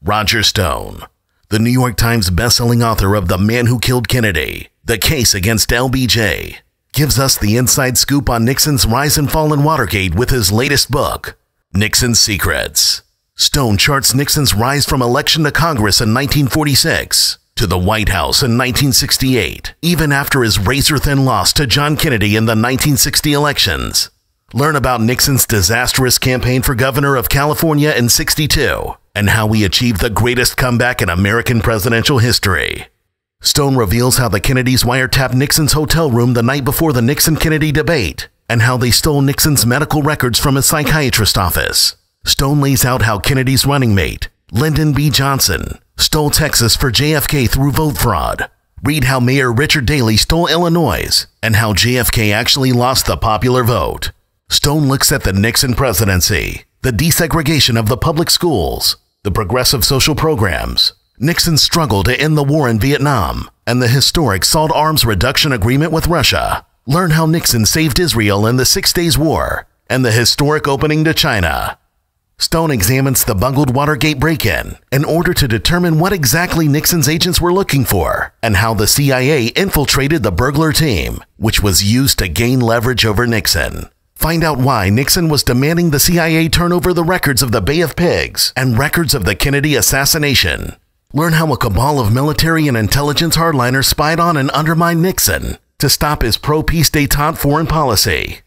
Roger Stone, the New York Times bestselling author of The Man Who Killed Kennedy, The Case Against LBJ, gives us the inside scoop on Nixon's rise and fall in Watergate with his latest book, Nixon's Secrets. Stone charts Nixon's rise from election to Congress in 1946 to the White House in 1968, even after his razor-thin loss to John Kennedy in the 1960 elections. Learn about Nixon's disastrous campaign for governor of California in '62 and how he achieved the greatest comeback in American presidential history. Stone reveals how the Kennedys wiretapped Nixon's hotel room the night before the Nixon-Kennedy debate and how they stole Nixon's medical records from his psychiatrist's office. Stone lays out how Kennedy's running mate, Lyndon B. Johnson, stole Texas for JFK through vote fraud. Read how Mayor Richard Daley stole Illinois and how JFK actually lost the popular vote. Stone looks at the Nixon presidency, the desegregation of the public schools, the progressive social programs, Nixon's struggle to end the war in Vietnam, and the historic SALT arms reduction agreement with Russia. Learn how Nixon saved Israel in the 6 Days War and the historic opening to China. Stone examines the bungled Watergate break-in in order to determine what exactly Nixon's agents were looking for and how the CIA infiltrated the burglar team, which was used to gain leverage over Nixon. Find out why Nixon was demanding the CIA turn over the records of the Bay of Pigs and records of the Kennedy assassination. Learn how a cabal of military and intelligence hardliners spied on and undermined Nixon to stop his pro-peace détente foreign policy.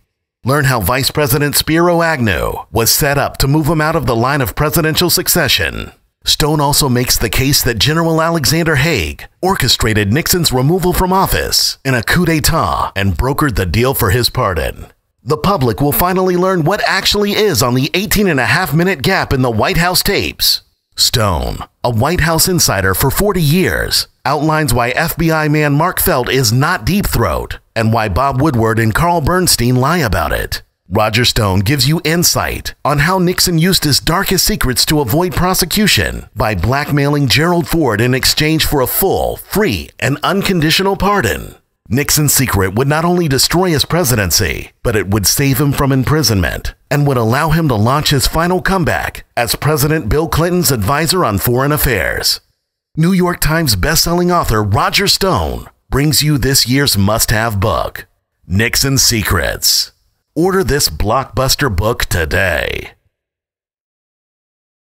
Learn how Vice President Spiro Agnew was set up to move him out of the line of presidential succession. Stone also makes the case that General Alexander Haig orchestrated Nixon's removal from office in a coup d'etat and brokered the deal for his pardon. The public will finally learn what actually is on the 18.5-minute gap in the White House tapes. Stone, a White House insider for 40 years, outlines why FBI man Mark Felt is not Deep Throat and why Bob Woodward and Carl Bernstein lie about it. Roger Stone gives you insight on how Nixon used his darkest secrets to avoid prosecution by blackmailing Gerald Ford in exchange for a full, free, and unconditional pardon. Nixon's secret would not only destroy his presidency, but it would save him from imprisonment and would allow him to launch his final comeback as President Bill Clinton's advisor on foreign affairs. New York Times bestselling author Roger Stone brings you this year's must-have book, Nixon's Secrets. Order this blockbuster book today.